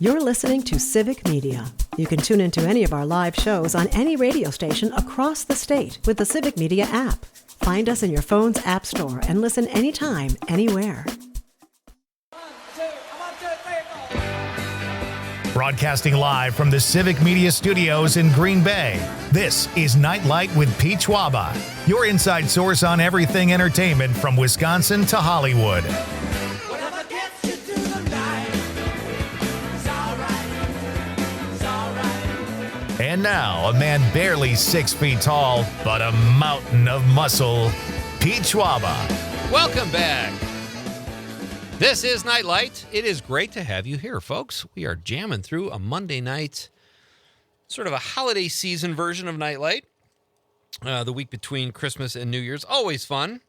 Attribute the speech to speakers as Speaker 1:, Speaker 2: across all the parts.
Speaker 1: You're listening to Civic Media. You can tune into any of our live shows on any radio station across the state with the Civic Media app. Find us in your phone's app store and listen anytime, anywhere.
Speaker 2: Broadcasting live from the Civic Media Studios in Green Bay, this is Nite Lite with Pete Schwaba, your inside source on everything entertainment from Wisconsin to Hollywood. And now, a man barely 6 feet tall, but a mountain of muscle, Pete Schwaba.
Speaker 3: Welcome back. This is Nite Lite. It is great to have you here, folks. We are jamming through a Monday night, sort of a holiday season version of Nite Lite. The week between Christmas and New Year's, always fun.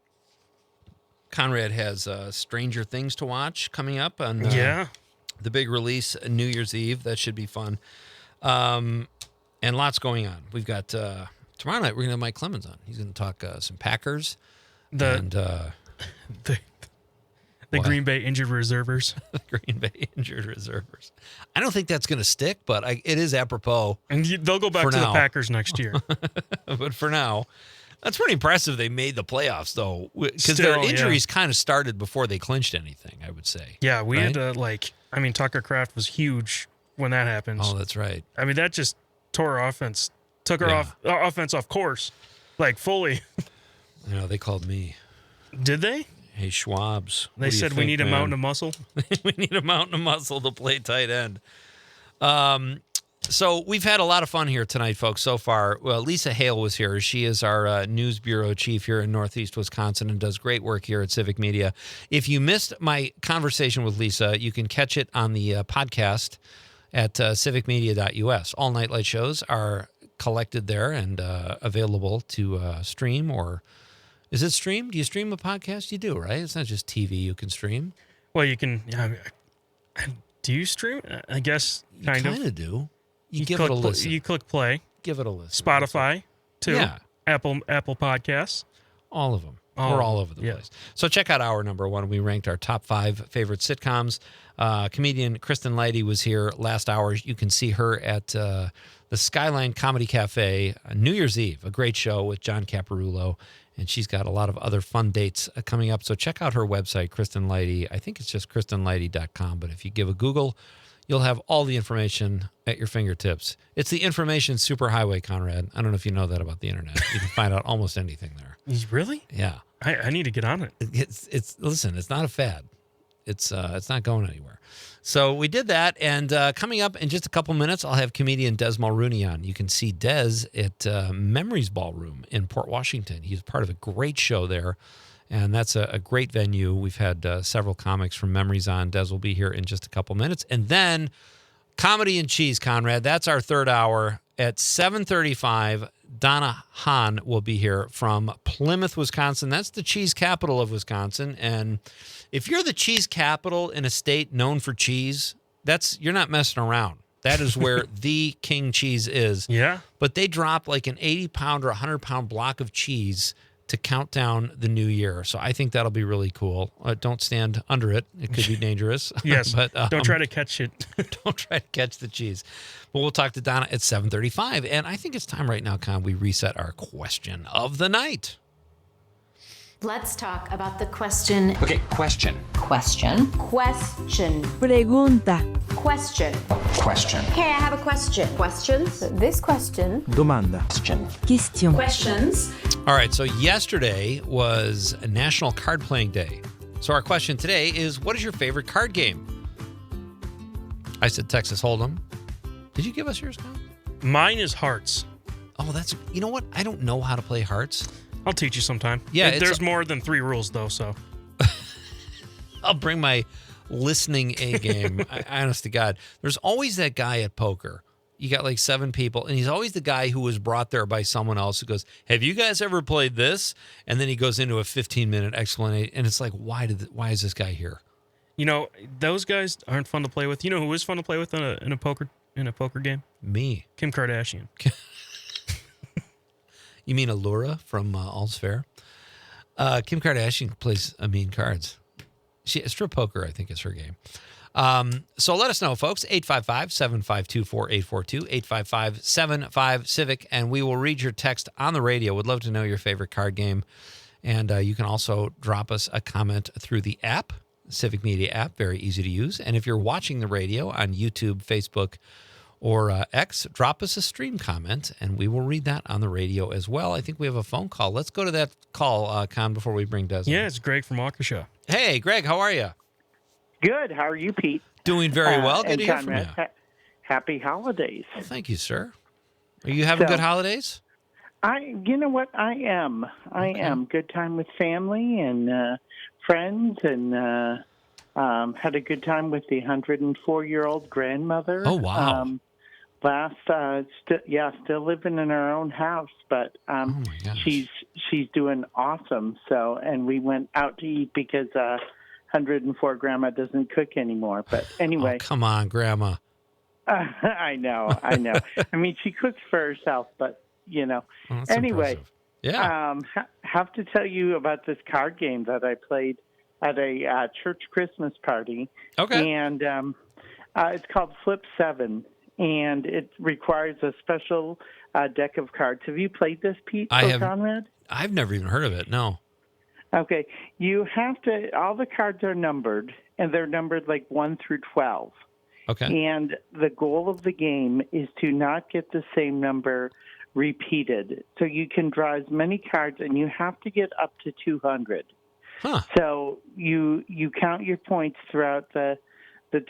Speaker 3: Conrad has Stranger Things to watch coming up on the big release New Year's Eve. That should be fun. And lots going on. We've got, tomorrow night, we're going to have Mike Clemens on. He's going to talk some Packers.
Speaker 4: The Green Bay injured reservers.
Speaker 3: The Green Bay injured reservers. I don't think that's going to stick, but it is apropos.
Speaker 4: And they'll go back to the Packers next year.
Speaker 3: But for now, that's pretty impressive they made the playoffs, though, because their injuries kind of started before they clinched anything, I would say.
Speaker 4: Yeah, we had to, Tucker Kraft was huge when that happened.
Speaker 3: Oh, that's right.
Speaker 4: I mean, that just tore our offense, took our offense off course, fully.
Speaker 3: You know, they called me.
Speaker 4: Did they?
Speaker 3: Hey, Schwabs.
Speaker 4: They said we need a mountain of muscle.
Speaker 3: We need a mountain of muscle to play tight end. So we've had a lot of fun here tonight, folks, so far. Well, Lisa Hale was here. She is our news bureau chief here in Northeast Wisconsin and does great work here at Civic Media. If you missed my conversation with Lisa, you can catch it on the podcast at civicmedia.us. All Nite Lite shows are collected there and available to stream or... Is it stream? Do you stream a podcast? You do, right? It's not just TV you can stream.
Speaker 4: Well, you can... do you stream? I guess kind of.
Speaker 3: You kind of do. You give it a listen.
Speaker 4: You click play.
Speaker 3: Give it a listen.
Speaker 4: Spotify, too.
Speaker 3: Yeah.
Speaker 4: Apple Podcasts.
Speaker 3: All of them. We're all over the place. So check out hour number one. We ranked our top 5 favorite sitcoms. Comedian Kristen Leidy was here last hour. You can see her at the Skyline Comedy Cafe New Year's Eve, a great show with John Caparulo. And she's got a lot of other fun dates coming up. So check out her website, Kristen Leidy. I think it's just kristenleidy.com. But if you give a Google, you'll have all the information at your fingertips. It's the information superhighway, Conrad. I don't know if you know that about the internet. You can find out almost anything there.
Speaker 4: Really?
Speaker 3: Yeah.
Speaker 4: I need to get on it.
Speaker 3: Listen, it's not a fad. It's not going anywhere. So we did that, and coming up in just a couple minutes, I'll have comedian Des Mulroney on. You can see Des at Memories Ballroom in Port Washington. He's part of a great show there, and that's a great venue. We've had several comics from Memories on. Des will be here in just a couple minutes. And then Comedy and Cheese, Conrad. That's our third hour. At 7:35, Donna Hahn will be here from Plymouth, Wisconsin. That's the cheese capital of Wisconsin. And if you're the cheese capital in a state known for cheese, you're not messing around. That is where the king cheese is.
Speaker 4: Yeah.
Speaker 3: But they drop like an 80-pound or 100-pound block of cheese to count down the new year. So I think that'll be really cool. Don't stand under it. It could be dangerous.
Speaker 4: Yes,
Speaker 3: but
Speaker 4: don't try to catch it.
Speaker 3: Don't try to catch the cheese. But we'll talk to Donna at 7:35. And I think it's time right now, Con, we reset our question of the night.
Speaker 5: Let's talk about the question.
Speaker 6: Okay, question.
Speaker 5: Question. Question.
Speaker 7: Pregunta.
Speaker 5: Question.
Speaker 6: Question.
Speaker 5: Hey, I have a question. Questions? This question.
Speaker 7: Domanda.
Speaker 6: Question.
Speaker 7: Question.
Speaker 5: Questions.
Speaker 3: All right, so yesterday was National Card Playing Day. So our question today is, what is your favorite card game? I said Texas Hold'em. Did you give us yours, Con?
Speaker 4: Mine is Hearts.
Speaker 3: Oh, you know what? I don't know how to play Hearts.
Speaker 4: I'll teach you sometime.
Speaker 3: Yeah,
Speaker 4: there's more than 3 rules, though, so.
Speaker 3: I'll bring my listening A game. Honest to God. There's always that guy at poker. You got like 7 people, and he's always the guy who was brought there by someone else who goes, have you guys ever played this? And then he goes into a 15-minute explanation, and it's like, why is this guy here?
Speaker 4: You know, those guys aren't fun to play with. You know who is fun to play with in a poker game?
Speaker 3: Me.
Speaker 4: Kim Kardashian.
Speaker 3: You mean Allura from All's Fair? Kim Kardashian plays mean cards. Strip poker, I think, is her game. So let us know, folks. 855-752-4842, 855-75-CIVIC, and we will read your text on the radio. Would love to know your favorite card game. And you can also drop us a comment through the app, Civic Media app, very easy to use. And if you're watching the radio on YouTube, Facebook, or X, drop us a stream comment, and we will read that on the radio as well. I think we have a phone call. Let's go to that call, Con, before we bring Des.
Speaker 4: Yeah, it's Greg from Waukesha.
Speaker 3: Hey, Greg, how are you?
Speaker 6: Good. How are you, Pete?
Speaker 3: Doing very well. Good
Speaker 6: and
Speaker 3: to hear from
Speaker 6: Conrad,
Speaker 3: you.
Speaker 6: Happy holidays.
Speaker 3: Well, thank you, sir. Are you having good holidays?
Speaker 6: You know what? I am. I am. Good time with family and friends, and had a good time with the 104-year-old grandmother.
Speaker 3: Oh, wow.
Speaker 6: Still living in our own house, but
Speaker 3: Oh, my gosh.
Speaker 6: she's doing awesome. So, and we went out to eat because 104 grandma doesn't cook anymore. But anyway,
Speaker 3: Oh, come on, Grandma.
Speaker 6: I know. I mean, she cooks for herself, but
Speaker 3: Oh, that's
Speaker 6: anyway,
Speaker 3: impressive. Yeah.
Speaker 6: have to tell you about this card game that I played at a church Christmas party.
Speaker 3: Okay.
Speaker 6: And it's called Flip 7, and it requires a special deck of cards. Have you played this, Pete or Conrad?
Speaker 3: I've never even heard of it. No.
Speaker 6: Okay. You have to, all the cards are numbered, and they're numbered like 1 through 12.
Speaker 3: Okay.
Speaker 6: And the goal of the game is to not get the same number repeated. So you can draw as many cards, and you have to get up to 200.
Speaker 3: Huh.
Speaker 6: So you count your points throughout the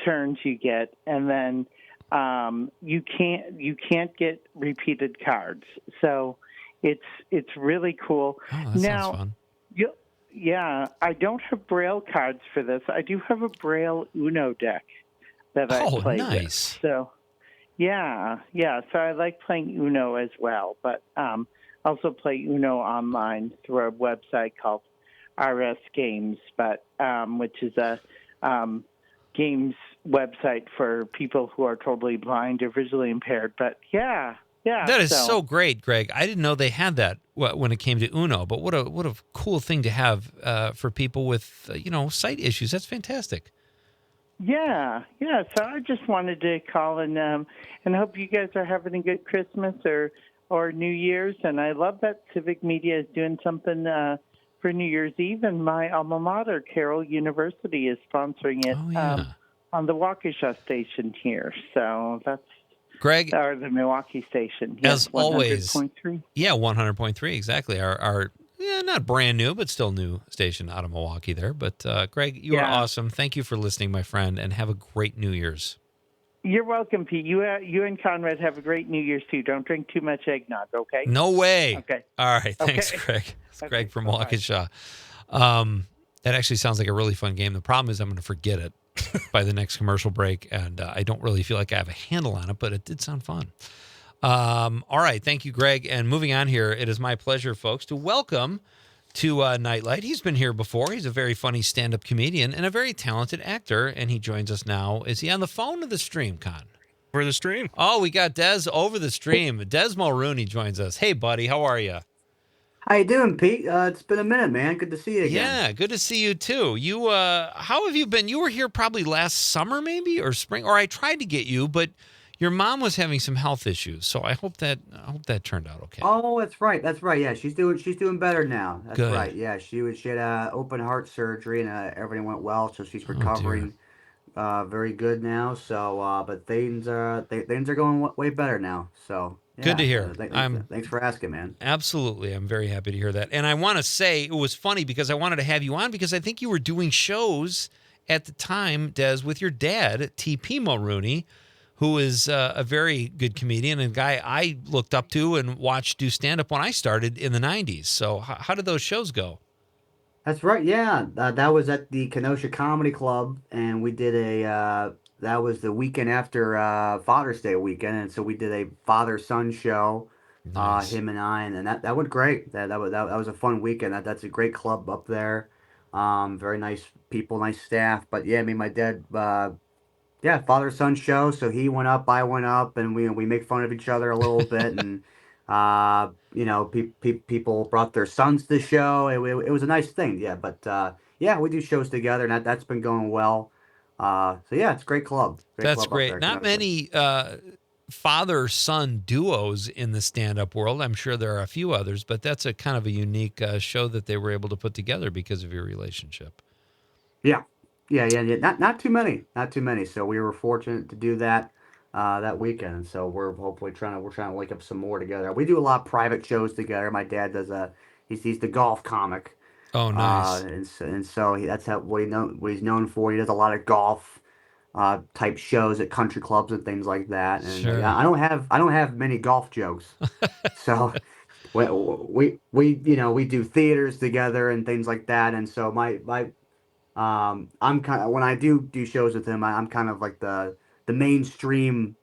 Speaker 6: turns you get, and then you can't get repeated cards. So it's really cool.
Speaker 3: Oh, that
Speaker 6: now,
Speaker 3: sounds fun.
Speaker 6: Yeah, I don't have Braille cards for this. I do have a Braille Uno deck that I play
Speaker 3: nice.
Speaker 6: with. So, yeah. So I like playing Uno as well, but also play Uno online through a website called RS Games, but which is a games website for people who are totally blind or visually impaired. But yeah.
Speaker 3: That is so great, Greg. I didn't know they had that when it came to Uno, but what a cool thing to have for people with sight issues. That's fantastic.
Speaker 6: Yeah. So I just wanted to call and hope you guys are having a good Christmas or New Year's. And I love that Civic Media is doing something for New Year's Eve, and my alma mater, Carroll University, is sponsoring it on the Waukesha station here. So that's
Speaker 3: Greg,
Speaker 6: or the Milwaukee station.
Speaker 3: As always,
Speaker 6: 100.3.
Speaker 3: Yeah, 100.3 exactly. Our not brand new, but still new station out of Milwaukee there. But Greg, you are awesome. Thank you for listening, my friend, and have a great New Year's.
Speaker 6: You're welcome, Pete. You and Conrad have a great New Year's too. Don't drink too much eggnog, okay?
Speaker 3: No way.
Speaker 6: Okay.
Speaker 3: All right. Thanks,
Speaker 6: Okay.
Speaker 3: Greg. It's Greg from
Speaker 6: bye-bye.
Speaker 3: Waukesha. That actually sounds like a really fun game. The problem is I'm going to forget it by the next commercial break, and I don't really feel like I have a handle on it, but it did sound fun. All right. Thank you, Greg. And moving on here, it is my pleasure, folks, to welcome to Nite Lite. He's been here before. He's a very funny stand-up comedian and a very talented actor, and he joins us now. Is he on the phone or the stream, Con?
Speaker 4: For the stream.
Speaker 3: Oh, we got Des over the stream. Des Mulroney joins us. Hey, buddy. How are you?
Speaker 7: How you doing, Pete? It's been a minute, man. Good to see you again.
Speaker 3: Yeah, good to see you too. You, how have you been? You were here probably last summer, maybe, or spring, or I tried to get you, but your mom was having some health issues. So I hope that turned out okay.
Speaker 7: Oh, that's right. That's right. Yeah, she's doing better now. That's
Speaker 3: Good.
Speaker 7: right. Yeah, she had open heart surgery and everything went well, so she's recovering very good now. So, but things are going way better now. So. Yeah,
Speaker 3: good to hear.
Speaker 7: Thanks for asking, man.
Speaker 3: Absolutely. I'm very happy to hear that. And I want to say it was funny because I wanted to have you on because I think you were doing shows at the time, Des, with your dad, T.P. Mulroney, who is a very good comedian and a guy I looked up to and watched do stand-up when I started in the 90s. So how did those shows go?
Speaker 7: That's right. Yeah, that was at the Kenosha Comedy Club, and we did that was the weekend after Father's Day weekend, and so we did a father-son show,
Speaker 3: Nice.
Speaker 7: him and I, and that went great. That was a fun weekend. That's a great club up there. Very nice people, nice staff. But yeah, I mean, my dad, father-son show. So he went up, I went up, and we make fun of each other a little bit, and people brought their sons to the show. It was a nice thing. Yeah, but yeah, we do shows together, and that's been going well. So yeah, it's a great club.
Speaker 3: That's
Speaker 7: Club up
Speaker 3: great.
Speaker 7: there,
Speaker 3: Not
Speaker 7: Connecticut.
Speaker 3: many father-son duos in the stand-up world. I'm sure there are a few others, but that's a kind of a unique show that they were able to put together because of your relationship.
Speaker 7: Yeah, yeah. Not too many, not too many. So we were fortunate to do that that weekend, and so we're trying to link up some more together. We do a lot of private shows together. My dad does he's the golf comic,
Speaker 3: Oh, nice.
Speaker 7: and so that's what he's known for. He does a lot of golf type shows at country clubs and things like that. And
Speaker 3: Sure.
Speaker 7: I don't have many golf jokes, so we do theaters together and things like that. And so I'm kind of when I do shows with him, I'm kind of like the mainstream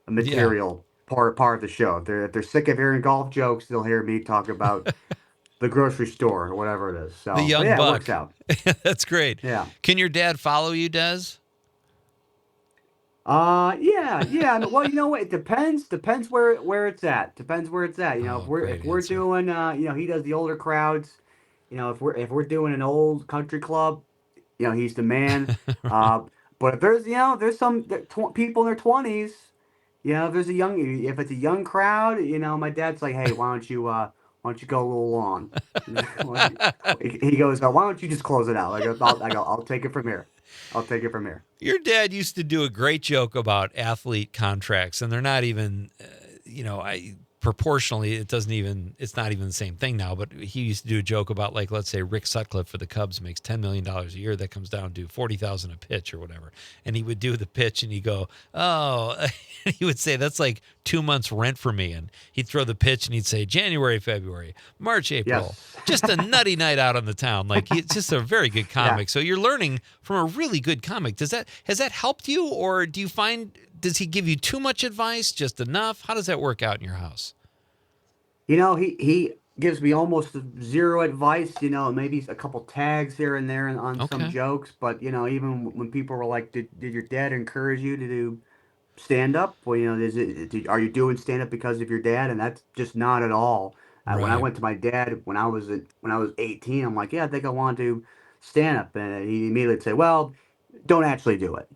Speaker 3: Yeah.
Speaker 7: material part of the show. If they're sick of hearing golf jokes, they'll hear me talk about the grocery store or whatever it is. So
Speaker 3: The
Speaker 7: but
Speaker 3: young
Speaker 7: yeah, it
Speaker 3: buck.
Speaker 7: works out.
Speaker 3: That's great.
Speaker 7: Yeah.
Speaker 3: Can your dad follow you, Des?
Speaker 7: Yeah. Well, you know what? It depends where it's at. Depends where it's at. You know,
Speaker 3: Oh,
Speaker 7: if
Speaker 3: great
Speaker 7: we're
Speaker 3: answer.
Speaker 7: doing, he does the older crowds. You know, if we're doing an old country club, he's the man. Uh, but if there's some people in their 20s, if it's a young crowd, my dad's like, hey, why don't you go a little long? He goes, why don't you just close it out? I'll take it from here. I'll take it from here.
Speaker 3: Your dad used to do a great joke about athlete contracts, and they're not even, proportionally, it's not even the same thing now, but he used to do a joke about, like, let's say Rick Sutcliffe for the Cubs makes $10 million a year. That comes down to $40,000 a pitch or whatever. And he would do the pitch and he'd go, oh, he would say, that's like 2 months rent for me. And he'd throw the pitch and he'd say January, February, March, April,
Speaker 7: Yes.
Speaker 3: just a nutty night out on the town. Like, he's just a very good comic. So you're learning from a really good comic. Has that helped you, or does he give you too much advice, just enough? How does that work out in your house?
Speaker 7: He gives me almost zero advice, maybe a couple tags here and there on some
Speaker 3: Okay.
Speaker 7: jokes, but even when people were like, did your dad encourage you to do stand up? Well, are you doing stand up because of your dad? And that's just not at all. When I
Speaker 3: Right.
Speaker 7: went to my dad when I was 18, I'm like, yeah, I think I want to do stand up, and he immediately said, well, don't actually do it.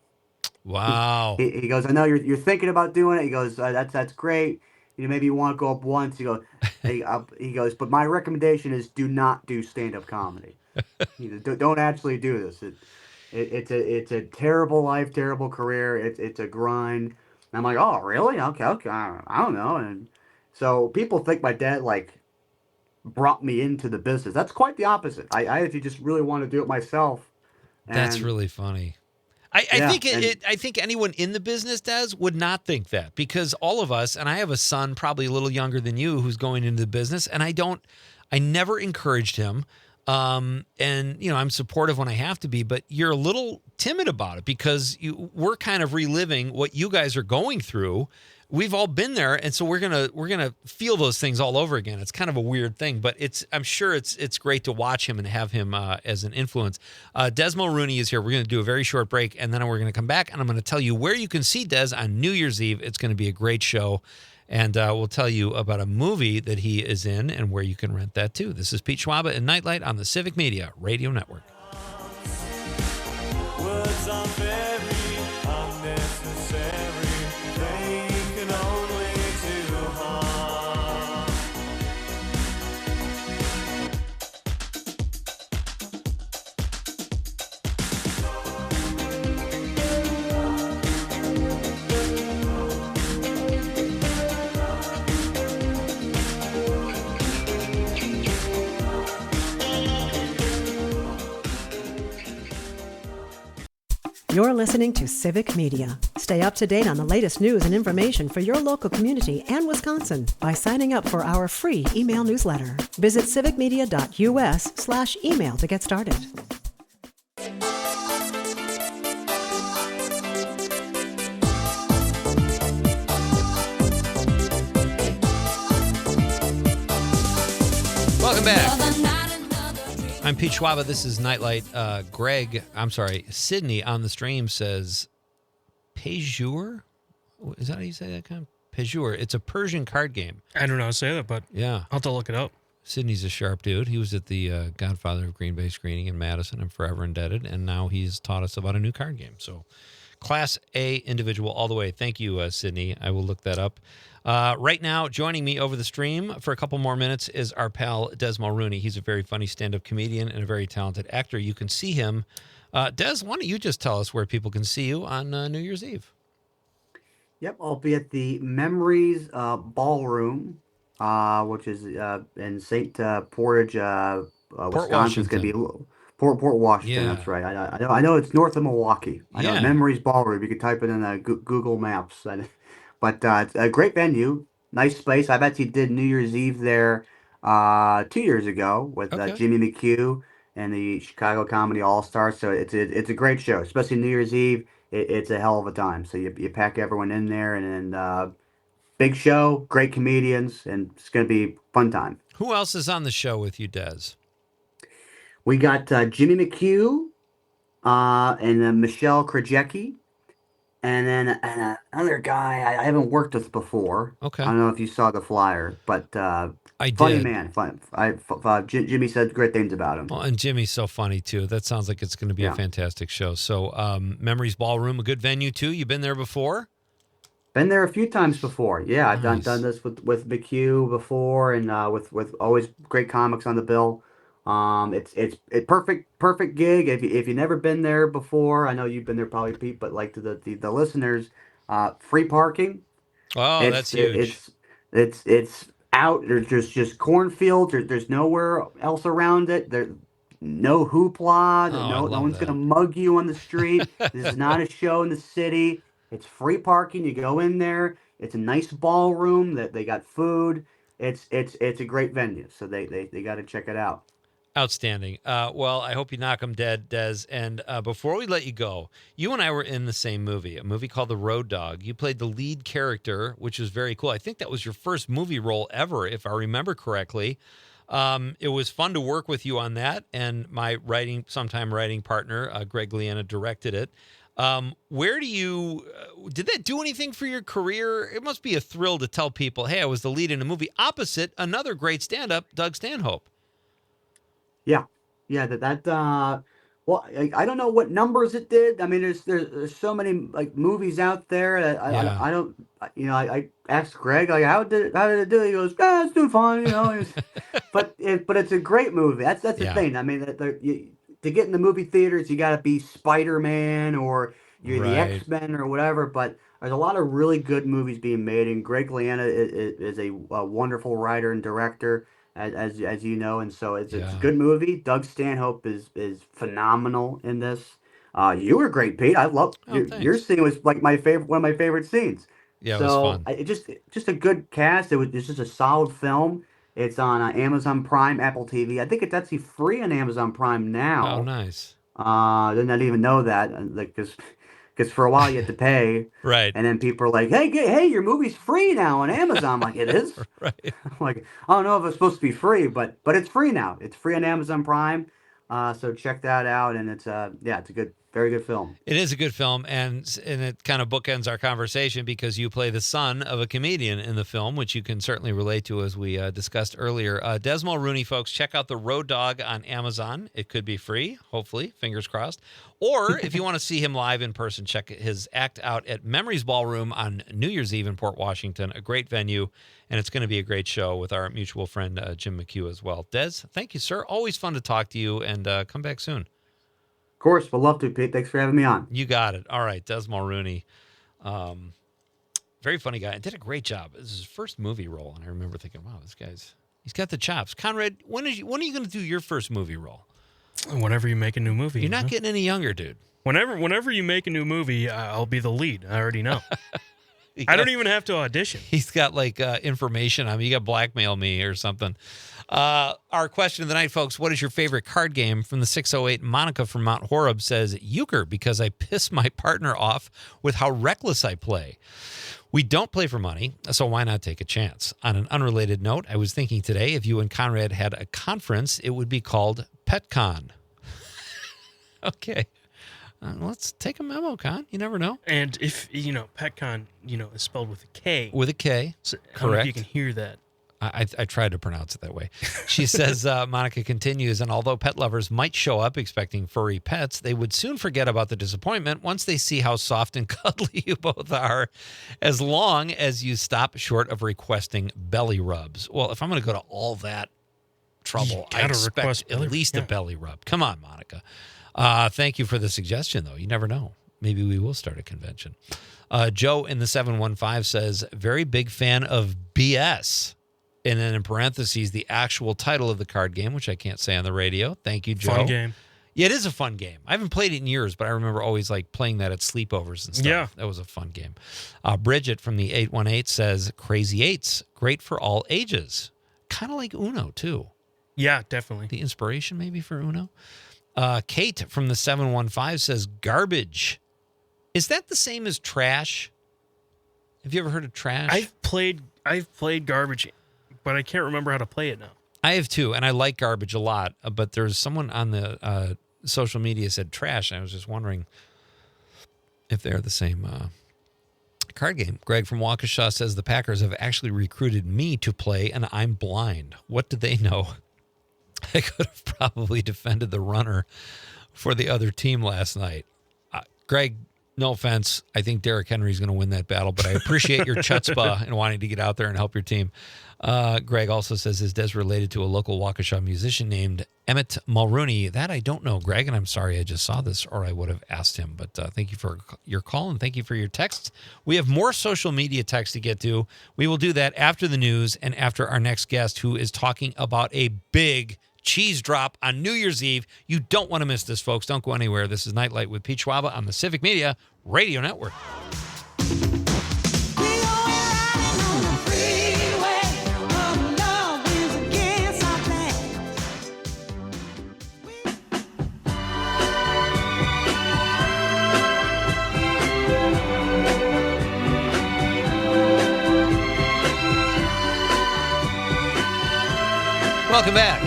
Speaker 3: Wow.
Speaker 7: He goes, I know you're thinking about doing it. He goes, that's great. Maybe you want to go up once. He goes, but my recommendation is do not do stand up comedy. Don't actually do this. It's a terrible life, terrible career. It's a grind. And I'm like, oh really? Okay. I don't know. And so people think my dad like brought me into the business. That's quite the opposite. I actually just really want to do it myself.
Speaker 3: That's
Speaker 7: And
Speaker 3: really funny. I
Speaker 7: yeah,
Speaker 3: think I think anyone in the business would not think that, because all of us, and I have a son probably a little younger than you who's going into the business, and I never encouraged him. And I'm supportive when I have to be, but you're a little timid about it because we're kind of reliving what you guys are going through. We've all been there, and so we're gonna feel those things all over again. It's kind of a weird thing, but I'm sure it's great to watch him and have him as an influence. Des Mulroney is here. We're gonna do a very short break, and then we're gonna come back, and I'm gonna tell you where you can see Des on New Year's Eve. It's gonna be a great show, and we'll tell you about a movie that he is in and where you can rent that too. This is Pete Schwaba and Nite Lite on the Civic Media Radio Network.
Speaker 8: Words are very unnecessary. They can only do harm.
Speaker 1: You're listening to Civic Media. Stay up to date on the latest news and information for your local community and Wisconsin by signing up for our free email newsletter. Visit civicmedia.us/email to get started.
Speaker 3: Welcome back. I'm Pete Schwaba. This is Nite Lite. Sydney on the stream says Pejur? Is that how you say that kind? Pejur. It's a Persian card game.
Speaker 4: I don't know how to say that, but
Speaker 3: Yeah.
Speaker 4: I'll have to look it up.
Speaker 3: Sydney's a sharp dude. He was at the Godfather of Green Bay screening in Madison. I'm forever indebted. And now he's taught us about a new card game. So Class A individual all the way. Thank you, Sydney. I will look that up. Right now, joining me over the stream for a couple more minutes is our pal Des Mulroney. He's a very funny stand-up comedian and a very talented actor. You can see him. Des, why don't you just tell us where people can see you on New Year's Eve?
Speaker 7: Yep, I'll be at the Memories Ballroom, which is in St. Portage, Wisconsin. It's going to be Port Washington.
Speaker 3: Yeah.
Speaker 7: That's right. I know it's north of Milwaukee. I know
Speaker 3: Yeah.
Speaker 7: Memories Ballroom. You can type it in Google Maps. But it's a great venue, nice space. I've actually did New Year's Eve there 2 years ago with
Speaker 3: Okay.
Speaker 7: Jimmy McHugh and the Chicago Comedy All Stars. So it's a great show, especially New Year's Eve. It's a hell of a time. So you pack everyone in there, and then big show, great comedians, and it's going to be a fun time.
Speaker 3: Who else is on the show with you, Des?
Speaker 7: We got Jimmy McHugh and then Michelle Krajewski, and then another guy I haven't worked with before.
Speaker 3: Okay.
Speaker 7: I don't know if you saw the flyer, but
Speaker 3: I
Speaker 7: funny
Speaker 3: did.
Speaker 7: man. Jimmy said great things about him.
Speaker 3: Well, and Jimmy's so funny, too. That sounds like it's going to be a
Speaker 7: Yeah.
Speaker 3: fantastic show. So Memories Ballroom, a good venue, too. You've been there before?
Speaker 7: Been there a few times before. Yeah, I've
Speaker 3: Nice.
Speaker 7: done this with McHugh before, and with always great comics on the bill. It's perfect gig. If you've never been there before, I know you've been there probably, Pete, but like to the listeners, free parking.
Speaker 3: Oh, that's huge.
Speaker 7: It's out. There's just cornfields. There's nowhere else around it. There, no hoopla.
Speaker 3: Oh, I
Speaker 7: No
Speaker 3: love
Speaker 7: one's
Speaker 3: that.
Speaker 7: gonna mug you on the street. This is not a show in the city. It's free parking. You go in there. It's a nice ballroom. That they got food. It's a great venue. So they got to check it out.
Speaker 3: Outstanding. Well, I hope you knock them dead, Des. And before we let you go, you and I were in the same movie, a movie called The Road Dog. You played the lead character, which was very cool. I think that was your first movie role ever, if I remember correctly. It was fun to work with you on that. And my sometime writing partner, Greg Liana, directed it. Where do you, did that do anything for your career? It must be a thrill to tell people, hey, I was the lead in a movie opposite another great stand-up, Doug Stanhope.
Speaker 7: Yeah, well, I don't know what numbers it did. I mean, there's so many like movies out there that
Speaker 3: Yeah.
Speaker 7: I don't, I asked Greg like how did it do? He goes, it's doing fine, but it's a great movie. That's the
Speaker 3: Yeah.
Speaker 7: thing. I mean, to get in the movie theaters, you got to be Spider-Man or you're the
Speaker 3: Right.
Speaker 7: X-Men or whatever. But there's a lot of really good movies being made, and Greg Liana is a wonderful writer and director. As you know, and so it's a
Speaker 3: Yeah.
Speaker 7: good movie. Doug Stanhope is phenomenal in this. You were great, Pete. I love your
Speaker 3: thanks.
Speaker 7: scene was like one of my favorite scenes.
Speaker 3: Yeah, it
Speaker 7: so
Speaker 3: was fun.
Speaker 7: It just a good cast. It's just a solid film. It's on Amazon Prime, Apple TV. I think it's actually free on Amazon Prime now.
Speaker 3: Oh, nice.
Speaker 7: Didn't even know that, like, because for a while you had to pay,
Speaker 3: Right.
Speaker 7: and then people are like, hey, your movie's free now on Amazon. I'm like, it is?
Speaker 3: Right.
Speaker 7: I'm like, I don't know if it's supposed to be free, but it's free now. It's free on Amazon Prime. So check that out, and it's it's a very good film.
Speaker 3: It is a good film, and it kind of bookends our conversation because you play the son of a comedian in the film, which you can certainly relate to as we discussed earlier. Des Mulroney, folks, check out The Road Dog on Amazon. It could be free, hopefully, fingers crossed. Or if you want to see him live in person, check his act out at Memories Ballroom on New Year's Eve in Port Washington, a great venue, and it's going to be a great show with our mutual friend Jim McHugh as well. Des, thank you, sir. Always fun to talk to you, and come back soon.
Speaker 7: Of course, we'll love to, Pete. Thanks for having me on.
Speaker 3: You got it. All right, Des Mulroney. Very funny guy. And did a great job. This is his first movie role, and I remember thinking, wow, he's got the chops. Conrad, when are you going to do your first movie role?
Speaker 4: Whenever you make a new movie.
Speaker 3: You're not getting any younger, dude.
Speaker 4: Whenever you make a new movie, I'll be the lead. I already know. I don't even have to audition.
Speaker 3: He's got like information on me. You got to blackmail me or something. Our question of the night, folks, what is your favorite card game? From the 608, Monica from Mount Horeb says, euchre, because I piss my partner off with how reckless I play. We don't play for money, so why not take a chance? On an unrelated note, I was thinking today, if you and Conrad had a conference, it would be called PetCon. Okay. Let's take a memo, Con. You never know.
Speaker 4: And if, PetCon, is spelled with a K.
Speaker 3: With a K.
Speaker 4: So I don't know if you
Speaker 3: Correct.
Speaker 4: can hear that.
Speaker 3: I tried to pronounce it that way. She says, Monica continues, and although pet lovers might show up expecting furry pets, they would soon forget about the disappointment once they see how soft and cuddly you both are, as long as you stop short of requesting belly rubs. Well, if I'm going to go to all that trouble, I expect at least a belly rub. Come on, Monica. Thank you for the suggestion, though. You never know. Maybe we will start a convention. Joe in the 715 says, very big fan of BS. And then in parentheses, the actual title of the card game, which I can't say on the radio. Thank you, Joe.
Speaker 4: Fun game.
Speaker 3: Yeah, it is a fun game. I haven't played it in years, but I remember always like playing that at sleepovers and stuff.
Speaker 4: Yeah.
Speaker 3: That was a fun game. Bridget from the 818 says, Crazy Eights, great for all ages. Kind of like Uno, too.
Speaker 4: Yeah, definitely.
Speaker 3: The inspiration maybe for Uno. Kate from the 715 says, garbage. Is that the same as trash? Have you ever heard of trash?
Speaker 4: I've played garbage, but I can't remember how to play it now.
Speaker 3: I have too, and I like garbage a lot. But there's someone on the social media said trash, and I was just wondering if they're the same card game. Greg from Waukesha says the Packers have actually recruited me to play, and I'm blind. What did they know? I could have probably defended the runner for the other team last night. Greg, no offense. I think Derrick Henry's going to win that battle, but I appreciate your chutzpah and wanting to get out there and help your team. Greg also says, is Des related to a local Waukesha musician named Emmett Mulroney? That I don't know, Greg, and I'm sorry I just saw this, or I would have asked him. But thank you for your call, and thank you for your text. We have more social media text to get to. We will do that after the news and after our next guest, who is talking about a big cheese drop on New Year's Eve. You don't want to miss this, folks. Don't go anywhere. This is Nite Lite with Pete Schwaba on the Civic Media Radio Network. Welcome back.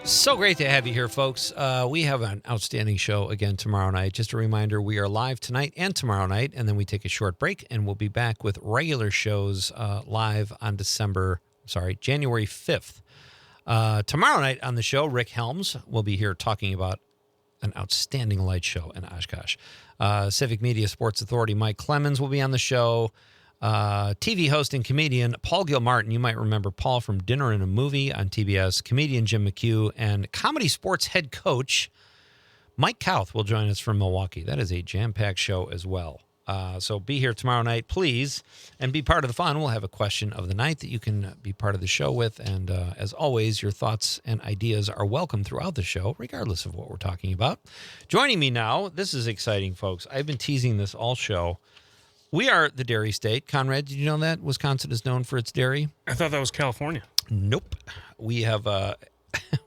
Speaker 3: So great to have you here, folks. We have an outstanding show again tomorrow night. Just a reminder, we are live tonight and tomorrow night, and then we take a short break, and we'll be back with regular shows live on January 5th. Tomorrow night on the show, Rick Helms will be here talking about an outstanding light show in Oshkosh. Civic Media Sports Authority Mike Clemens will be on the show. TV host and comedian Paul Gilmartin. You might remember Paul from Dinner and a Movie on TBS. Comedian Jim McHugh and comedy sports head coach Mike Kauth will join us from Milwaukee. That is a jam-packed show as well. So be here tomorrow night, please, and be part of the fun. We'll have a question of the night that you can be part of the show with. And as always, your thoughts and ideas are welcome throughout the show, regardless of what we're talking about. Joining me now, this is exciting, folks. I've been teasing this all show. We are the dairy state. Conrad, did you know that Wisconsin is known for its dairy?
Speaker 4: I thought that was California.
Speaker 3: Nope. We have, well,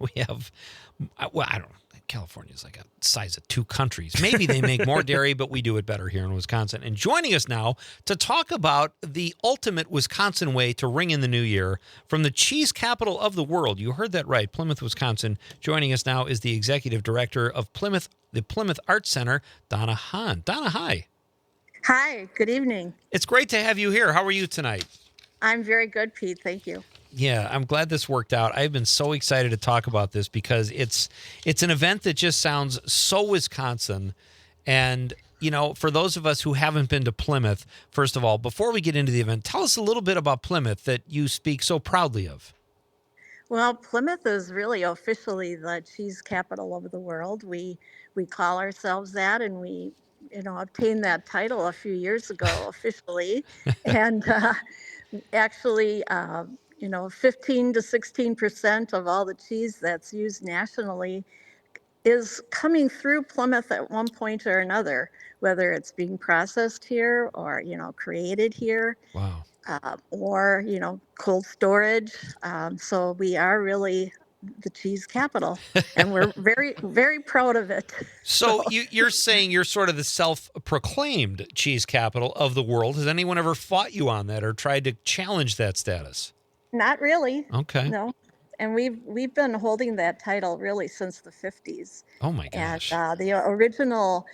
Speaker 3: I don't know. California is like a size of two countries. Maybe they make more dairy, but we do it better here in Wisconsin. And joining us now to talk about the ultimate Wisconsin way to ring in the new year from the cheese capital of the world. You heard that right, Plymouth, Wisconsin. Joining us now is the executive director of the Plymouth Arts Center, Donna Hahn. Donna, hi.
Speaker 9: Hi, good evening.
Speaker 3: It's great to have you here. How are you tonight?
Speaker 9: I'm very good, Pete. Thank you.
Speaker 3: Yeah, I'm glad this worked out. I've been so excited to talk about this because it's an event that just sounds so Wisconsin. And, you know, for those of us who haven't been to Plymouth, first of all, before we get into the event, tell us a little bit about Plymouth that you speak so proudly of.
Speaker 9: Well, Plymouth is really officially the cheese capital of the world. We call ourselves that, and we obtained that title a few years ago officially. And actually, 15 to 16% of all the cheese that's used nationally is coming through Plymouth at one point or another, whether it's being processed here or, created here.
Speaker 3: Wow.
Speaker 9: Or, cold storage. So we are really the cheese capital, and we're very, very proud of it.
Speaker 3: So you're saying you're sort of the self-proclaimed cheese capital of the world. Has anyone ever fought you on that or tried to challenge that status?
Speaker 9: Not really.
Speaker 3: Okay.
Speaker 9: No. And we've been holding that title really since the 50s.
Speaker 3: Oh my
Speaker 9: And
Speaker 3: gosh.
Speaker 9: the original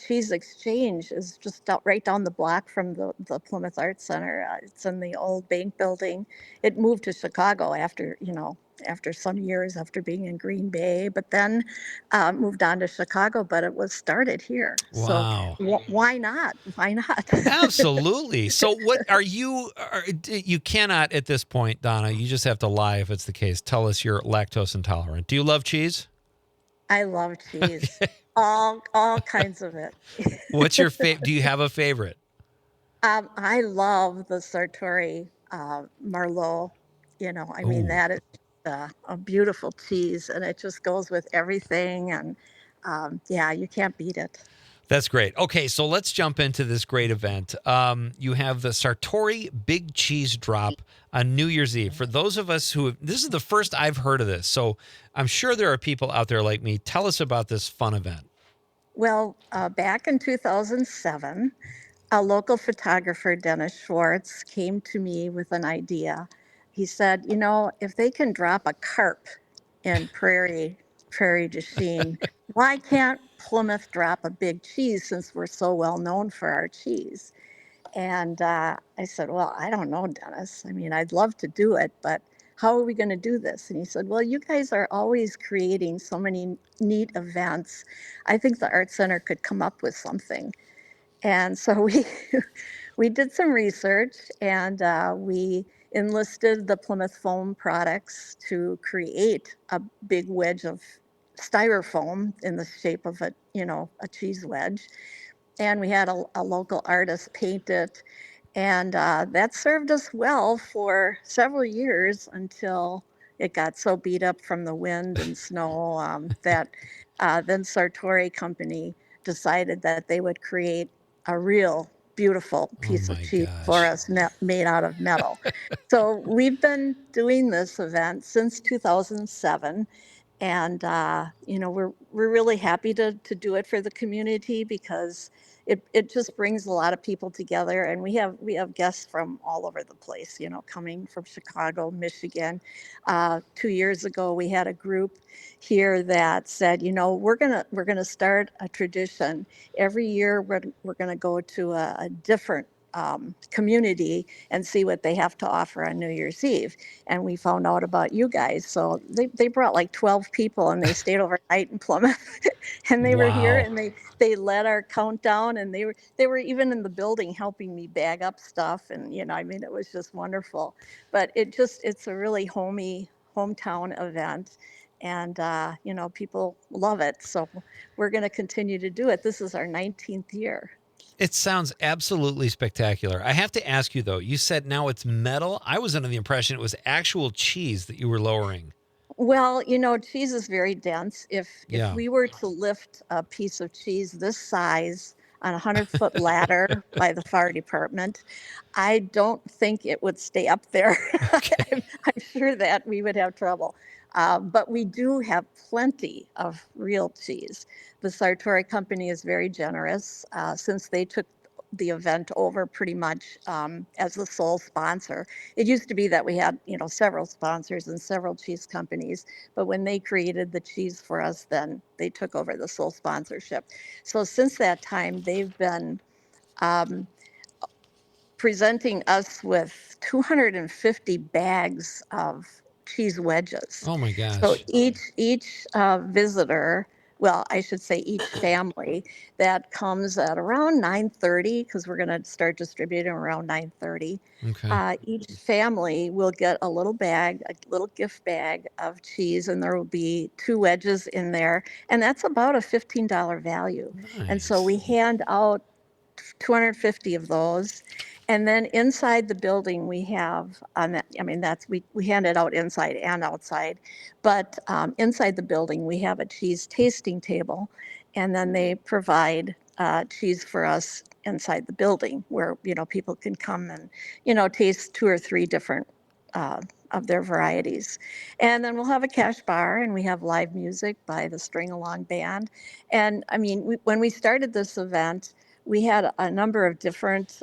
Speaker 9: Cheese Exchange is just right down the block from the Plymouth Arts Center. It's in the old bank building. It moved to Chicago after some years after being in Green Bay, but then moved on to Chicago. But it was started here. So
Speaker 3: Wow.
Speaker 9: why not? Why not?
Speaker 3: Absolutely. So what you cannot at this point, Donna, you just have to lie if it's the case. Tell us you're lactose intolerant. Do you love cheese?
Speaker 9: I love cheese. All kinds of it.
Speaker 3: What's your do you have a favorite?
Speaker 9: I love the Sartori Merlot. I mean,
Speaker 3: Oh,
Speaker 9: that is a beautiful cheese, and it just goes with everything. And yeah, you can't beat it.
Speaker 3: that's great. Okay, so let's jump into this great event. You have the Sartori Big Cheese Drop on New Year's Eve. For those of us this is the first I've heard of this, so I'm sure there are people out there like me. Tell us about this fun event.
Speaker 9: Well, back in 2007, a local photographer, Dennis Schwartz, came to me with an idea. He said, if they can drop a carp in Prairie du Chien, why can't Plymouth drop a big cheese since we're so well known for our cheese? And I said, well, I don't know, Dennis. I mean, I'd love to do it, but how are we going to do this? And he said, well, you guys are always creating so many neat events. I think the Art Center could come up with something. And so we did some research, and we enlisted the Plymouth Foam products to create a big wedge of styrofoam in the shape of a cheese wedge. And we had a local artist paint it, and that served us well for several years until it got so beat up from the wind and snow that then Sartori Company decided that they would create a real beautiful
Speaker 3: Oh
Speaker 9: piece of
Speaker 3: my
Speaker 9: cheese for
Speaker 3: gosh.
Speaker 9: us made out of metal. So we've been doing this event since 2007, and we're really happy to do it for the community because it just brings a lot of people together, and we have guests from all over the place, coming from Chicago, Michigan. 2 years ago, we had a group here that said, we're gonna start a tradition. Every year, we're gonna go to a different community and see what they have to offer on New Year's Eve. And we found out about you guys. So they brought like 12 people, and they stayed overnight in Plymouth. And they were here,
Speaker 3: Wow.
Speaker 9: and they led our countdown, and they were even in the building helping me bag up stuff. And I mean, it was just wonderful. But it's a really hometown event. And people love it. So we're going to continue to do it. This is our 19th year.
Speaker 3: It sounds absolutely spectacular. I have to ask you though, you said now it's metal. I was under the impression it was actual cheese that you were lowering.
Speaker 9: Well, cheese is very dense. If
Speaker 3: Yeah.
Speaker 9: we were to lift a piece of cheese this size on a 100-foot ladder by the fire department, I don't think it would stay up there. I'm sure that we would have trouble. But we do have plenty of real cheese. The Sartori Company is very generous since they took the event over pretty much as the sole sponsor. It used to be that we had, several sponsors and several cheese companies, but when they created the cheese for us, then they took over the sole sponsorship. So since that time, they've been um, presenting us with 250 bags of cheese wedges.
Speaker 3: Oh my
Speaker 9: So
Speaker 3: gosh.
Speaker 9: each visitor, well, I should say each family that comes at around 9:30, because we're going to start distributing around 9:30.
Speaker 3: Okay.
Speaker 9: Each family will get a little bag, a little gift bag of cheese, and there will be 2 wedges in there, and that's about a $15 value. And so
Speaker 3: Nice.
Speaker 9: we hand out 250 of those. And then inside the building, we have, we hand it out inside and outside. But inside the building, we have a cheese tasting table. And then they provide cheese for us inside the building where, people can come and, taste 2 or 3 different of their varieties. And then we'll have a cash bar, and we have live music by the String Along Band. And I mean, when we started this event, we had a number of different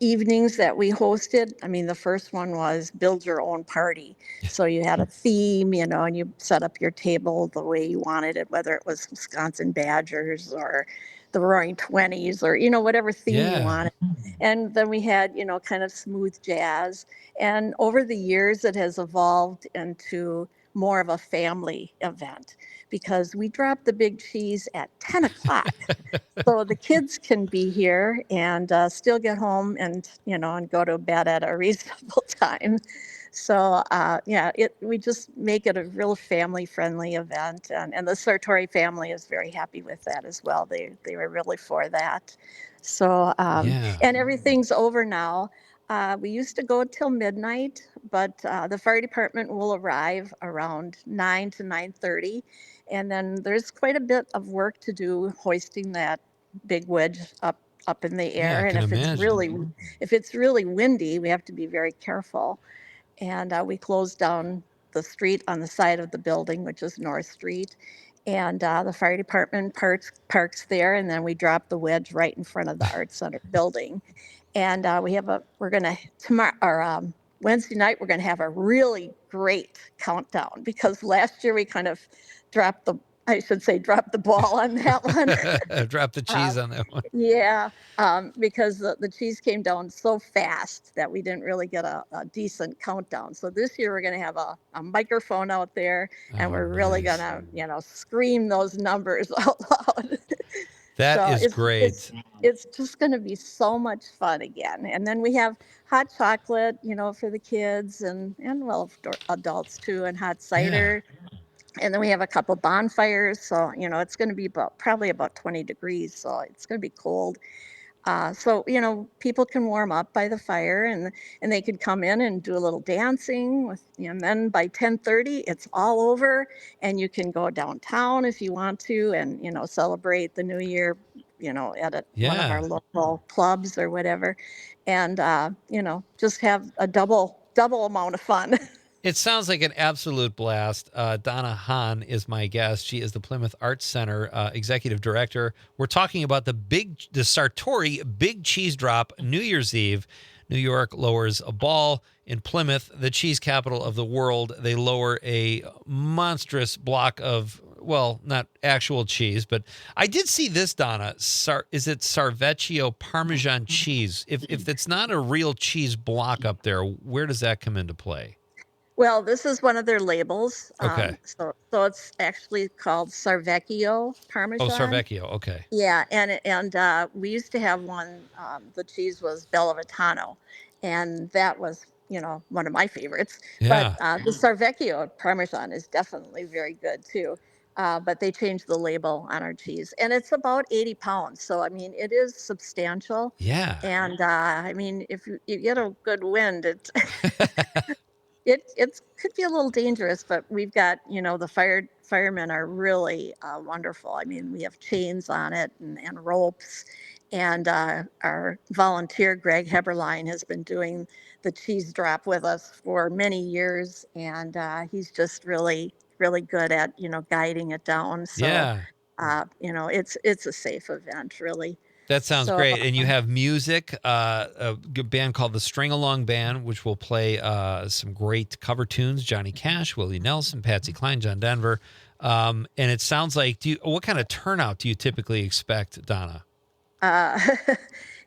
Speaker 9: evenings that we hosted. I mean, the first one was build your own party. So you had a theme, and you set up your table the way you wanted it, whether it was Wisconsin Badgers or the Roaring Twenties or, whatever theme you
Speaker 3: Yeah.
Speaker 9: wanted. And then we had, kind of smooth jazz. And over the years, it has evolved into more of a family event because we drop the big cheese at 10 o'clock. So the kids can be here and still get home and go to bed at a reasonable time. So we just make it a real family-friendly event, and the Sartori family is very happy with that as well. They were really for that. So
Speaker 3: Yeah.
Speaker 9: and everything's over now. We used to go till midnight, but the fire department will arrive around 9 to 9:30, and then there's quite a bit of work to do hoisting that big wedge up in the
Speaker 3: Yeah, I
Speaker 9: air. And
Speaker 3: can
Speaker 9: if
Speaker 3: imagine.
Speaker 9: if it's really windy, we have to be very careful. And we closed down the street on the side of the building, which is North Street. And the fire department parks there, and then we drop the wedge right in front of the Art Center building. And we're gonna tomorrow or Wednesday night we're gonna have a really great countdown because last year we kind of dropped the dropped the ball on that one.
Speaker 3: Drop the cheese on that one.
Speaker 9: Yeah, because the cheese came down so fast that we didn't really get a decent countdown. So this year we're going to have a microphone out there, and
Speaker 3: Oh,
Speaker 9: we're really
Speaker 3: nice.
Speaker 9: going to, scream those numbers out loud.
Speaker 3: That
Speaker 9: So
Speaker 3: is great.
Speaker 9: it's just going to be so much fun again. And then we have hot chocolate, for the kids and well, for adults too, and hot cider. And then we have a couple bonfires, so it's going to be probably about 20 degrees, so it's going to be cold. So people can warm up by the fire, and they could come in and do a little dancing and then by 10:30 it's all over, and you can go downtown if you want to, and celebrate the new year, at one of
Speaker 3: Yeah.
Speaker 9: our local clubs or whatever, and just have a double amount of fun.
Speaker 3: It sounds like an absolute blast. Donna Hahn is my guest. She is the Plymouth Arts Center executive director. We're talking about the Sartori Big Cheese Drop New Year's Eve. New York lowers a ball. In Plymouth, the cheese capital of the world, they lower a monstrous block of, well, not actual cheese, but I did see this, Donna. Is it Sarvecchio Parmesan cheese? If it's not a real cheese block up there, where does that come into play?
Speaker 9: Well, this is one of their labels.
Speaker 3: Okay.
Speaker 9: So it's actually called Sarvecchio Parmesan.
Speaker 3: Oh, Sarvecchio. Okay.
Speaker 9: Yeah, and we used to have one. The cheese was Bellavitano, and that was one of my favorites.
Speaker 3: Yeah.
Speaker 9: But the Sarvecchio Parmesan is definitely very good too. But they changed the label on our cheese, and it's about 80 pounds. So I mean, it is substantial.
Speaker 3: Yeah.
Speaker 9: And I mean, if you get a good wind, it could be a little dangerous, but we've got, the firemen are really wonderful. I mean, we have chains on it and ropes, and our volunteer Greg Heberlein has been doing the cheese drop with us for many years, and he's just really really good at guiding it down. So
Speaker 3: Yeah.
Speaker 9: it's a safe event, really.
Speaker 3: That sounds
Speaker 9: So,
Speaker 3: great. And you have music, a good band called the String Along Band, which will play some great cover tunes: Johnny Cash, Willie Nelson, Patsy Cline, John Denver. And it sounds like, what kind of turnout do you typically expect, Donna?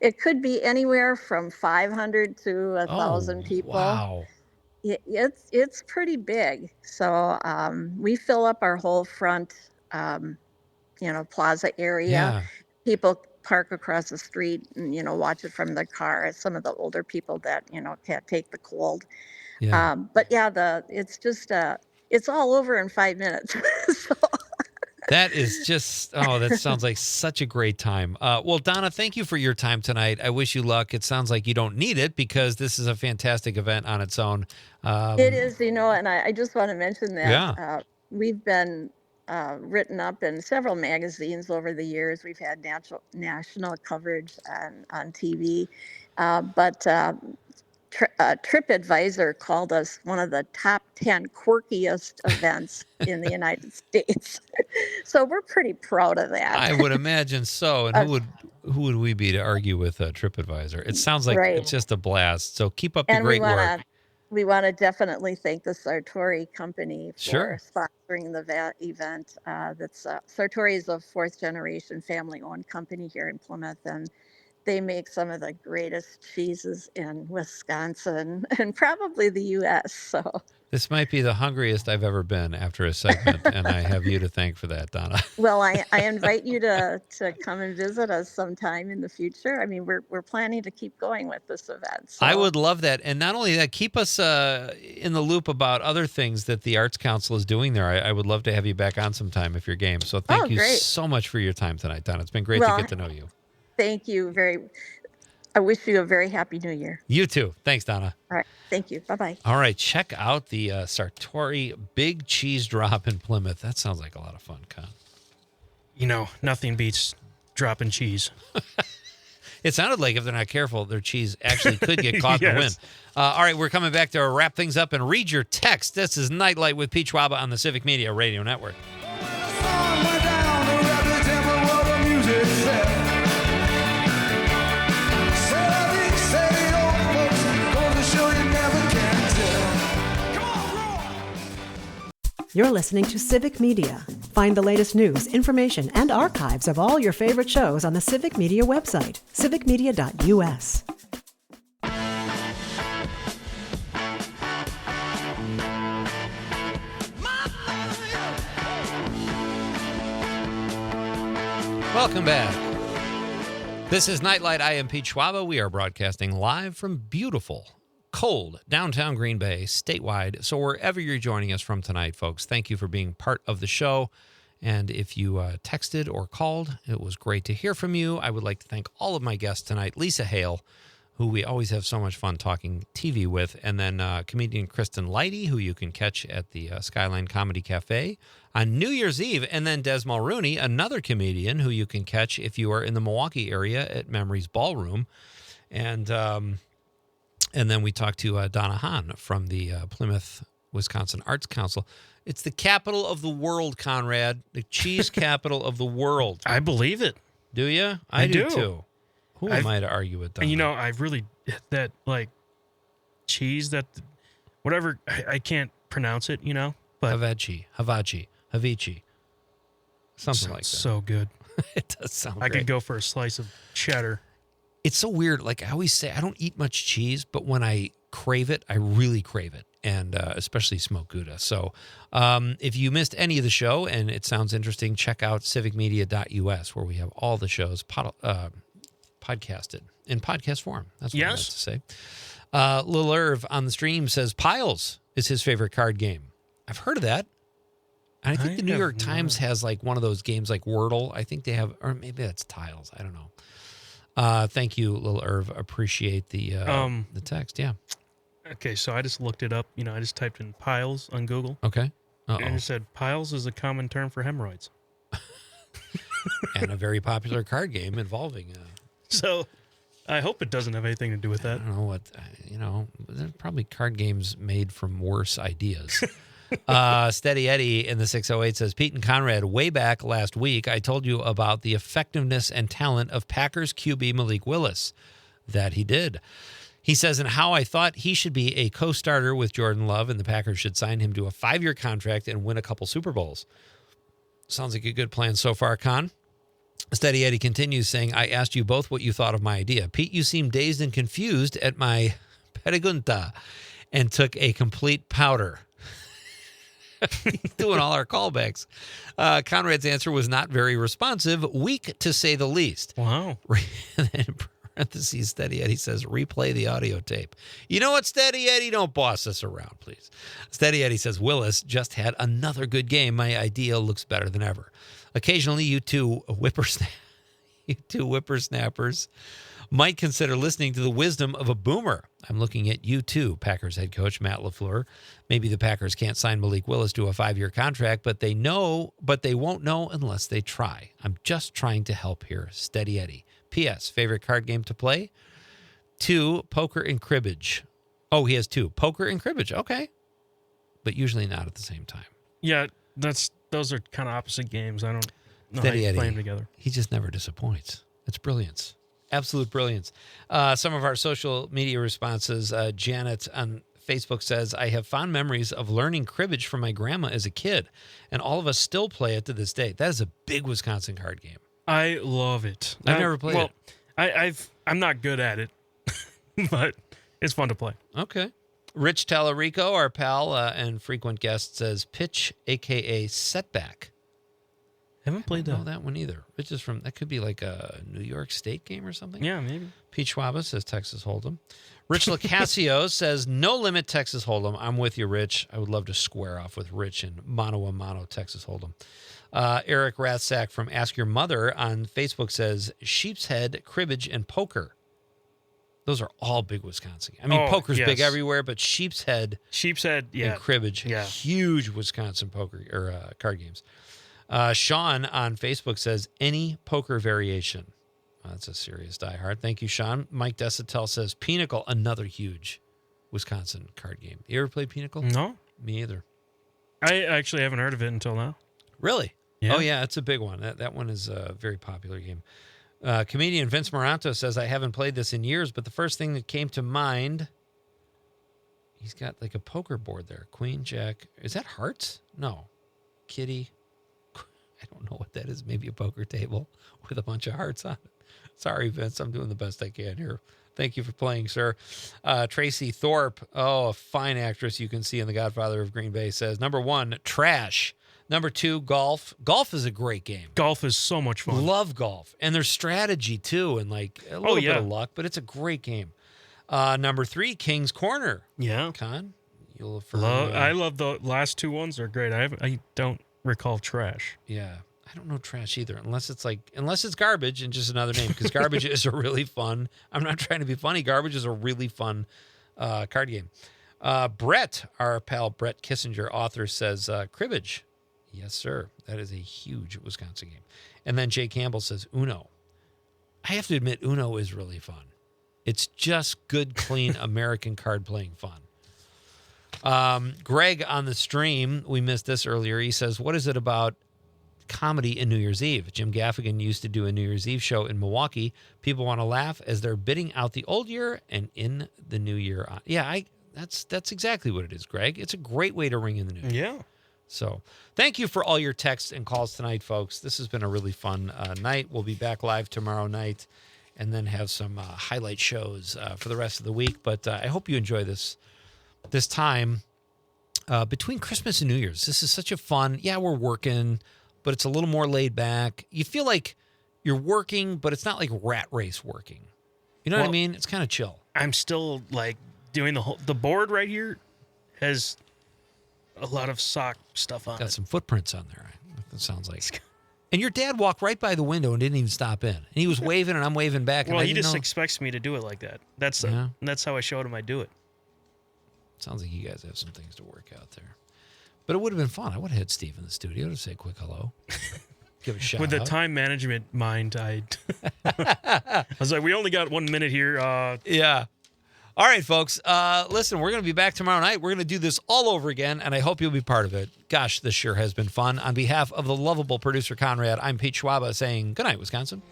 Speaker 9: It could be anywhere from 500 to 1,000 people.
Speaker 3: Wow.
Speaker 9: It's pretty big. So we fill up our whole front, plaza area.
Speaker 3: Yeah.
Speaker 9: People park across the street and watch it from their car. Some of the older people that can't take the cold.
Speaker 3: Yeah.
Speaker 9: But yeah, it's just it's all over in 5 minutes. So,
Speaker 3: That is just, that sounds like such a great time. Well, Donna, thank you for your time tonight. I wish you luck. It sounds like you don't need it because this is a fantastic event on its own.
Speaker 9: it is, and I just want to mention that
Speaker 3: Yeah.
Speaker 9: we've been written up in several magazines over the years. We've had national coverage on TV, but TripAdvisor called us one of the top 10 quirkiest events in the United States. So we're pretty proud of that.
Speaker 3: I would imagine so. And who would we be to argue with TripAdvisor? It sounds like
Speaker 9: Right.
Speaker 3: it's just a blast. So keep up the
Speaker 9: And
Speaker 3: great work.
Speaker 9: we want to definitely thank the Sartori company for
Speaker 3: Sure.
Speaker 9: sponsoring the event. Sartori is a fourth generation family owned company here in Plymouth, and they make some of the greatest cheeses in Wisconsin and probably the U.S. So,
Speaker 3: This might be the hungriest I've ever been after a segment, and I have you to thank for that, Donna.
Speaker 9: well, I invite you to come and visit us sometime in the future. I mean, we're planning to keep going with this event. So.
Speaker 3: I would love that. And not only that, keep us in the loop about other things that the Arts Council is doing there. I would love to have you back on sometime if you're game. So thank you
Speaker 9: great.
Speaker 3: so much for your time tonight, Donna. It's been great to get to know you.
Speaker 9: Thank you I wish you a very happy new year.
Speaker 3: You too. Thanks, Donna.
Speaker 9: All right. Thank you. Bye-bye.
Speaker 3: All right. Check out the Sartori Big Cheese Drop in Plymouth. That sounds like a lot of fun, Con.
Speaker 4: You know, nothing beats dropping cheese.
Speaker 3: It sounded like if they're not careful, their cheese actually could get caught in the wind. All right. We're coming back to wrap things up and read your text. This is Nite Lite with Pete Schwaba on the Civic Media Radio Network.
Speaker 1: You're listening to Civic Media. Find the latest news, information, and archives of all your favorite shows on the Civic Media website, civicmedia.us.
Speaker 3: Welcome back. This is Nite Lite. I am Pete Schwaba. We are broadcasting live from beautiful, cold downtown Green Bay, statewide. So wherever you're joining us from tonight, folks, thank you for being part of the show. And if you texted or called, it was great to hear from you. I would like to thank all of my guests tonight. Lisa Hale, who we always have so much fun talking TV with, and then comedian Kristen Leidy, who you can catch at the Skyline Comedy Cafe on New Year's Eve, and then Des Mulroney, another comedian who you can catch if you are in the Milwaukee area at Memories Ballroom. And then we talked to Donna Hahn from the Plymouth, Wisconsin Arts Council. It's the capital of the world, Conrad. The cheese capital of the world.
Speaker 4: I believe it.
Speaker 3: Do you?
Speaker 4: I
Speaker 3: do
Speaker 4: do.
Speaker 3: too. Who am I to argue with, Donna?
Speaker 4: And you know, I really, that like cheese, that whatever, I can't pronounce it, you know, but
Speaker 3: Havachi, something like that.
Speaker 4: So good.
Speaker 3: It does sound
Speaker 4: I
Speaker 3: great.
Speaker 4: could go for a slice of cheddar.
Speaker 3: It's so weird. Like I always say, I don't eat much cheese, but when I crave it, I really crave it, and especially smoked Gouda. So if you missed any of the show and it sounds interesting, check out civicmedia.us, where we have all the shows podcasted in podcast form. That's what I meant to say. Lil Irv on the stream says Piles is his favorite card game. I've heard of that. And I think the New York Times has like one of those games like Wordle. I think they have, or maybe that's Tiles. I don't know. Thank you, Lil Irv. Appreciate the text. Yeah.
Speaker 4: Okay, so I just looked it up. You know, I just typed in piles on Google.
Speaker 3: Okay.
Speaker 4: And it said piles is a common term for hemorrhoids.
Speaker 3: And a very popular card game involving.
Speaker 4: So I hope it doesn't have anything to do with that.
Speaker 3: I don't know what, there's probably card games made from worse ideas. Steady Eddie in the 608 says, Pete and Conrad, way back last week, I told you about the effectiveness and talent of Packers QB Malik Willis. That he did. He says, and how I thought he should be a co-starter with Jordan Love, and the Packers should sign him to a 5-year contract and win a couple Super Bowls. Sounds like a good plan so far, Con. Steady Eddie continues saying, I asked you both what you thought of my idea. Pete, you seemed dazed and confused at my pregunta and took a complete powder. He's doing all our callbacks. Conrad's answer was not very responsive, weak to say the least.
Speaker 4: Wow.
Speaker 3: And then in parentheses, Steady Eddie says, replay the audio tape. You know what, Steady Eddie? Don't boss us around, please. Steady Eddie says, Willis just had another good game. My idea looks better than ever. Occasionally, you two whippersnappers might consider listening to the wisdom of a boomer. I'm looking at you too, Packers head coach Matt LaFleur. Maybe the Packers can't sign Malik Willis to a 5-year contract, but they won't know unless they try. I'm just trying to help here. Steady Eddie. P.S. Favorite card game to play? 2, poker and cribbage. Oh, he has 2. Poker and cribbage. Okay. But usually not at the same time.
Speaker 4: Yeah, those are kind of opposite games. I don't know
Speaker 3: Steady
Speaker 4: how you
Speaker 3: Eddie.
Speaker 4: play them together.
Speaker 3: He just never disappoints. It's brilliance. Absolute brilliance. Some of our social media responses. Janet on Facebook says, I have fond memories of learning cribbage from my grandma as a kid, and all of us still play it to this day. That is a big Wisconsin card game.
Speaker 4: I love it.
Speaker 3: I've never played it.
Speaker 4: I'm not good at it, but it's fun to play.
Speaker 3: Okay. Rich Tallarico, our pal and frequent guest, says pitch, a.k.a. setback.
Speaker 4: Haven't played
Speaker 3: I don't know that one either. Rich is that could be like a New York State game or something.
Speaker 4: Yeah, maybe.
Speaker 3: Pete Schwaba says Texas Hold'em. Rich Lacasio says no limit Texas Hold'em. I'm with you, Rich. I would love to square off with Rich in mano-a-mano Texas Hold'em. Eric Rathsack from Ask Your Mother on Facebook says sheep's head, cribbage, and poker. Those are all big Wisconsin. I mean, poker's big everywhere, but sheep's head, and cribbage, huge Wisconsin poker or card games. Sean on Facebook says any poker variation. That's a serious diehard. Thank you, Sean. Mike Desatel says Pinnacle, another huge Wisconsin card game. You ever played Pinnacle?
Speaker 4: No.
Speaker 3: Me either.
Speaker 4: I actually haven't heard of it until now.
Speaker 3: Really?
Speaker 4: Yeah.
Speaker 3: Oh, yeah, it's a big one. That one is a very popular game. Comedian Vince Moranto says, I haven't played this in years, but the first thing that came to mind, he's got like a poker board there. Queen, Jack. Is that hearts? No. Kitty. I don't know what that is. Maybe a poker table with a bunch of hearts on it. Sorry, Vince. I'm doing the best I can here. Thank you for playing, sir. Tracy Thorpe, a fine actress you can see in The Godfather of Green Bay, says, number 1, trash. Number 2, golf. Golf is a great game.
Speaker 4: Golf is so much fun.
Speaker 3: Love golf. And there's strategy, too, and like a little bit of luck, but it's a great game. Number 3, King's Corner.
Speaker 4: Yeah.
Speaker 3: Con, you'll
Speaker 4: I love the last 2 ones. They're great. I don't recall trash.
Speaker 3: Yeah. I don't know trash either, unless it's garbage and just another name, because garbage is a really fun. I'm not trying to be funny. Garbage is a really fun card game. Brett, our pal Brett Kissinger, author, says cribbage. Yes, sir. That is a huge Wisconsin game. And then Jay Campbell says Uno. I have to admit, Uno is really fun. It's just good, clean American card playing fun. Greg on the stream, we missed this earlier. He says, what is it about comedy in New Year's Eve? Jim Gaffigan used to do a New Year's Eve show in Milwaukee. People want to laugh as they're bidding out the old year and in the new year. Yeah, that's exactly what it is, Greg. It's a great way to ring in the new year.
Speaker 4: Yeah.
Speaker 3: So thank you for all your texts and calls tonight, folks. This has been a really fun night. We'll be back live tomorrow night and then have some highlight shows for the rest of the week. But I hope you enjoy this time between Christmas and New Year's. This is such a fun, we're working, but it's a little more laid back. You feel like you're working, but it's not like rat race working. You know what I mean? It's kind of chill.
Speaker 4: I'm still like doing the board right here has a lot of sock stuff on it.
Speaker 3: Got some footprints on there. That sounds like. And your dad walked right by the window and didn't even stop in. And he was waving and I'm waving back.
Speaker 4: Well, he just expects me to do it like that. That's how I showed him I do it.
Speaker 3: Sounds like you guys have some things to work out there. But it would have been fun. I would have had Steve in the studio to say a quick hello. Give a shout
Speaker 4: With
Speaker 3: out.
Speaker 4: the time management mind, I was like, we only got 1 minute here.
Speaker 3: Yeah. All right, folks. Listen, we're going to be back tomorrow night. We're going to do this all over again, and I hope you'll be part of it. Gosh, this sure has been fun. On behalf of the lovable producer, Conrad, I'm Pete Schwaba saying good night, Wisconsin.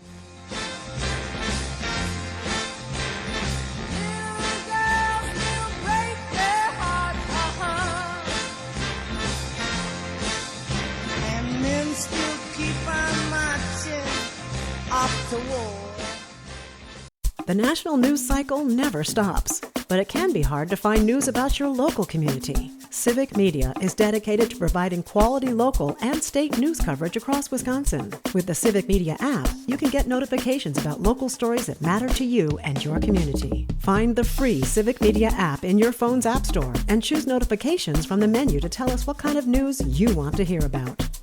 Speaker 1: The national news cycle never stops, but it can be hard to find news about your local community. Civic Media is dedicated to providing quality local and state news coverage across Wisconsin. With the Civic Media app, you can get notifications about local stories that matter to you and your community. Find the free Civic Media app in your phone's app store and choose notifications from the menu to tell us what kind of news you want to hear about.